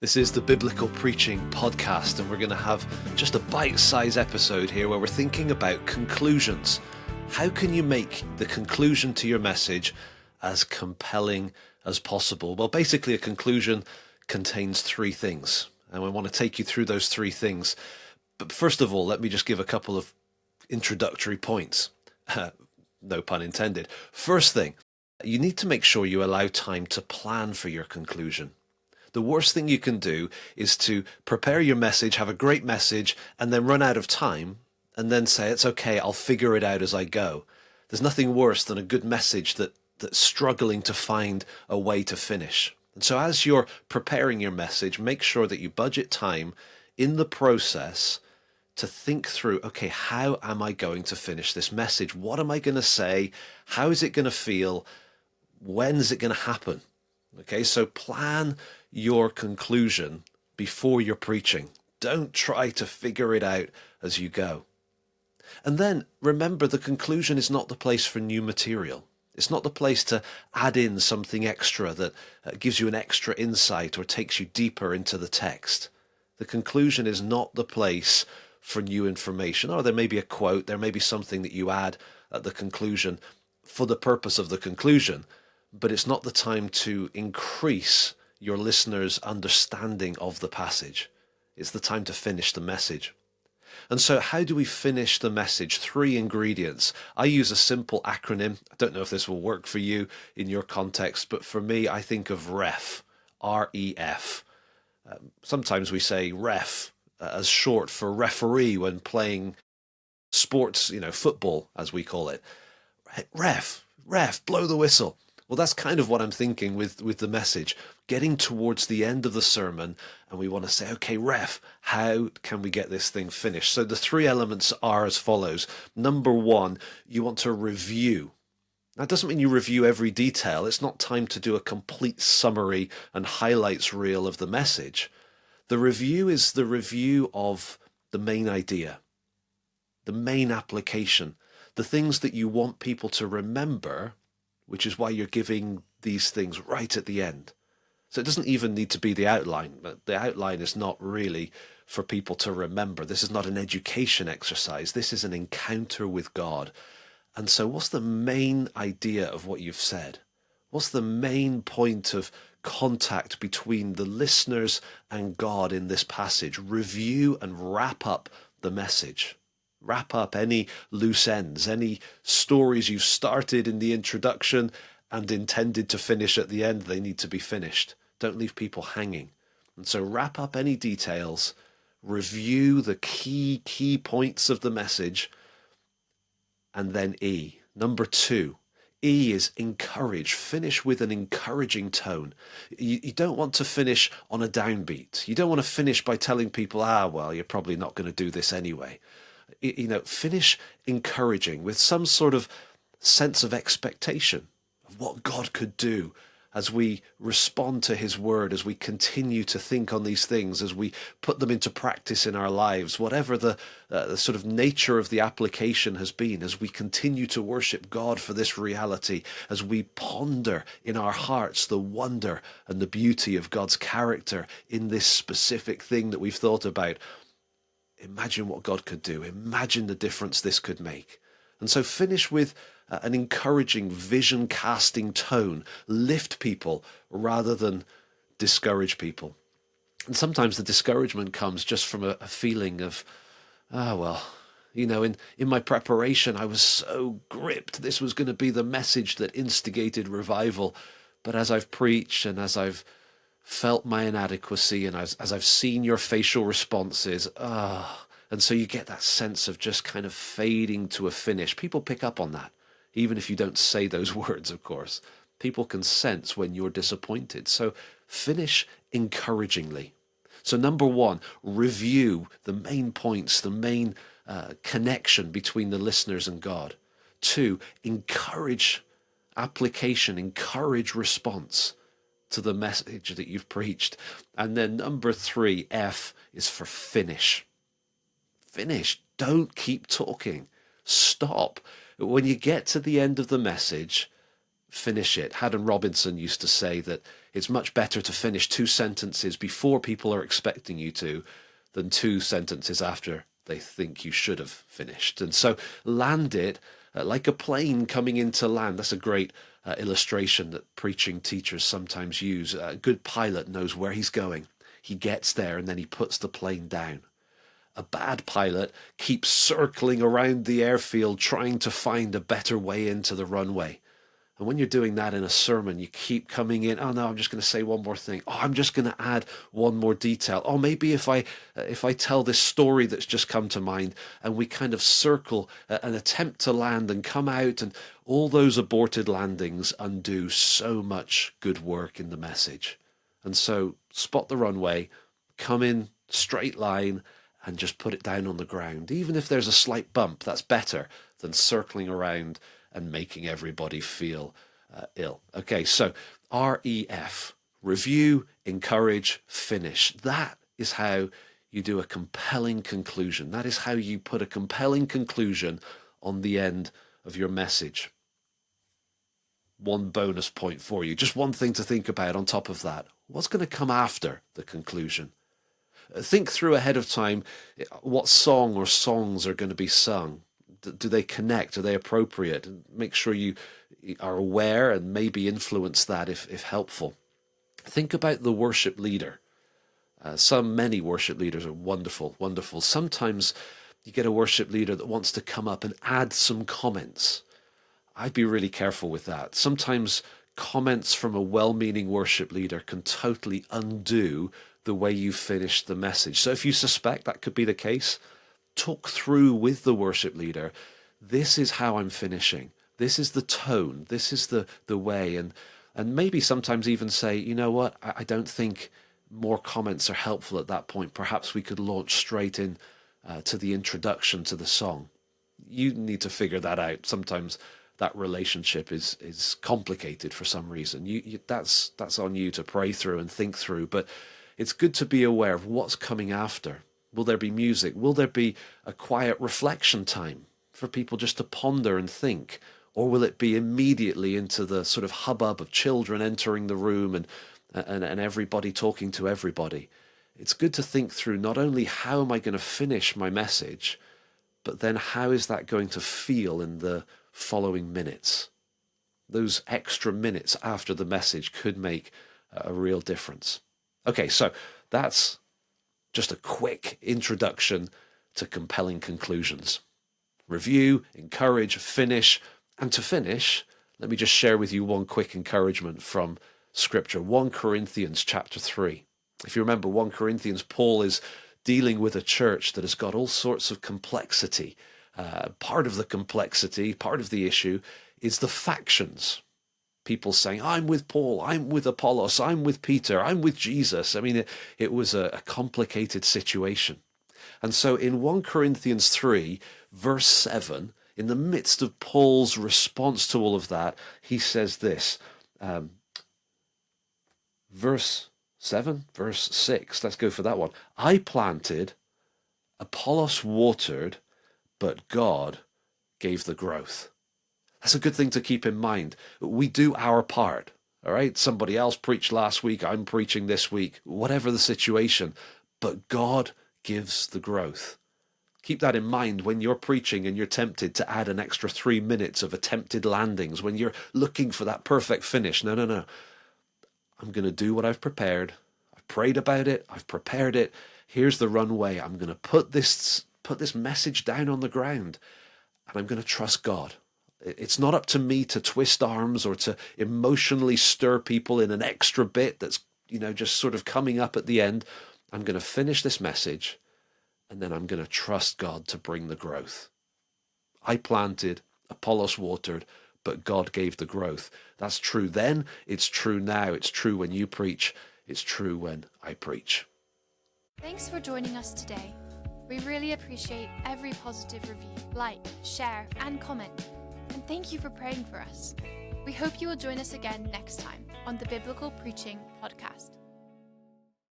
This is the Biblical Preaching Podcast, and we're going to have just a bite-sized episode here where we're thinking about conclusions. How can you make the conclusion to your message as compelling as possible? Well, basically a conclusion contains three things, and I want to take you through those three things. But first of all, let me just give a couple of introductory points. No pun intended. First thing, you need to make sure you allow time to plan for your conclusion. The worst thing you can do is to prepare your message, have a great message, and then run out of time, and then say, it's okay, I'll figure it out as I go. There's nothing worse than a good message that's struggling to find a way to finish. And so as you're preparing your message, make sure that you budget time in the process to think through, okay, how am I going to finish this message? What am I going to say? How is it going to feel? When is it going to happen? Okay, so plan your conclusion before you're preaching. Don't try to figure it out as you go. And then remember, the conclusion is not the place for new material. It's not the place to add in something extra that gives you an extra insight or takes you deeper into the text. The conclusion is not the place for new information. Or there may be a quote, there may be something that you add at the conclusion for the purpose of the conclusion, but it's not the time to increase your listeners' understanding of the passage. It's the time to finish the message. And so how do we finish the message? Three ingredients. I use a simple acronym. I don't know if this will work for you in your context, but for me, I think of REF, R-E-F. Sometimes we say ref as short for referee when playing sports, football, as we call it. Ref, blow the whistle. Well, that's kind of what I'm thinking with the message, getting towards the end of the sermon, and we want to say, okay, ref, how can we get this thing finished? So the three elements are as follows. Number one, you want to review. That doesn't mean you review every detail. It's not time to do a complete summary and highlights reel of the message. The review is the review of the main idea, the main application, the things that you want people to remember, which is why you're giving these things right at the end. So it doesn't even need to be the outline. But the outline is not really for people to remember. This is not an education exercise. This is an encounter with God. And so what's the main idea of what you've said? What's the main point of contact between the listeners and God in this passage? Review and wrap up the message. Wrap up any loose ends, any stories you've started in the introduction and intended to finish at the end. They need to be finished. Don't leave people hanging. And so wrap up any details, review the key points of the message, and then E. Number two, E is encourage. Finish with an encouraging tone. You don't want to finish on a downbeat. You don't want to finish by telling people, well, you're probably not going to do this anyway. Finish encouraging with some sort of sense of expectation of what God could do as we respond to his word, as we continue to think on these things, as we put them into practice in our lives, whatever the sort of nature of the application has been, as we continue to worship God for this reality, as we ponder in our hearts the wonder and the beauty of God's character in this specific thing that we've thought about. Imagine what God could do. Imagine the difference this could make. And so finish with an encouraging, vision-casting tone. Lift people rather than discourage people. And sometimes the discouragement comes just from a feeling of, in my preparation, I was so gripped. This was going to be the message that instigated revival. But as I've preached and as I've felt my inadequacy and as I've seen your facial responses, and so you get that sense of just kind of fading to a finish. People pick up on that, even if you don't say those words, of course. People can sense when you're disappointed. So finish encouragingly. So number one, review the main points, the main connection between the listeners and God. Two, encourage application, encourage response to the message that you've preached. And then number three, F, is for finish. Finish. Don't keep talking. Stop. When you get to the end of the message, finish it. Haddon Robinson used to say that it's much better to finish 2 sentences before people are expecting you to than 2 sentences after they think you should have finished. And so land it like a plane coming into land. That's a great illustration that preaching teachers sometimes use. A good pilot knows where he's going. He gets there and then he puts the plane down. A bad pilot keeps circling around the airfield trying to find a better way into the runway. And when you're doing that in a sermon, you keep coming in, oh no, I'm just going to say one more thing. Oh, I'm just going to add one more detail. Oh, maybe if I tell this story that's just come to mind, and we kind of circle and attempt to land and come out, and all those aborted landings undo so much good work in the message. And so spot the runway, come in straight line, and just put it down on the ground. Even if there's a slight bump, that's better than circling around and making everybody feel ill. Okay, so REF, review, encourage, finish. That is how you do a compelling conclusion. That is how you put a compelling conclusion on the end of your message. One bonus point for you, just one thing to think about on top of that. What's going to come after the conclusion? Think through ahead of time what song or songs are going to be sung. Do they connect? Are they appropriate? Make sure you are aware and maybe influence that if helpful. Think about the worship leader. Many worship leaders are wonderful. Sometimes you get a worship leader that wants to come up and add some comments. I'd be really careful with that. Sometimes comments from a well-meaning worship leader can totally undo the way you finish the message. So if you suspect that could be the case, talk through with the worship leader, this is how I'm finishing. This is the tone. This is the way. And maybe sometimes even say, you know what, I don't think more comments are helpful at that point. Perhaps we could launch straight in to the introduction to the song. You need to figure that out. Sometimes that relationship is complicated for some reason. That's on you to pray through and think through. But it's good to be aware of what's coming after. Will there be music? Will there be a quiet reflection time for people just to ponder and think? Or will it be immediately into the sort of hubbub of children entering the room and everybody talking to everybody? It's good to think through not only how am I going to finish my message, but then how is that going to feel in the following minutes? Those extra minutes after the message could make a real difference. Okay, so that's just a quick introduction to compelling conclusions. Review, encourage, finish. And to finish, let me just share with you one quick encouragement from Scripture, 1 Corinthians chapter 3. If you remember 1 Corinthians, Paul is dealing with a church that has got all sorts of complexity. Part of the complexity, part of the issue is the factions. People saying, I'm with Paul, I'm with Apollos, I'm with Peter, I'm with Jesus. I mean, it was a complicated situation. And so in 1 Corinthians 3, verse 7, in the midst of Paul's response to all of that, he says this, verse 7, verse 6, let's go for that one. I planted, Apollos watered, but God gave the growth. That's a good thing to keep in mind. We do our part, all right? Somebody else preached last week, I'm preaching this week, whatever the situation, but God gives the growth. Keep that in mind when you're preaching and you're tempted to add an extra 3 minutes of attempted landings, when you're looking for that perfect finish. No. I'm going to do what I've prepared. I've prayed about it. I've prepared it. Here's the runway. I'm going to put this message down on the ground, and I'm going to trust God. It's not up to me to twist arms or to emotionally stir people in an extra bit that's, just sort of coming up at the end. I'm going to finish this message, and then I'm going to trust God to bring the growth. I planted, Apollos watered, but God gave the growth. That's true then, it's true now, it's true when you preach, it's true when I preach. Thanks for joining us today. We really appreciate every positive review, like, share, and comment. And thank you for praying for us. We hope you will join us again next time on the Biblical Preaching Podcast.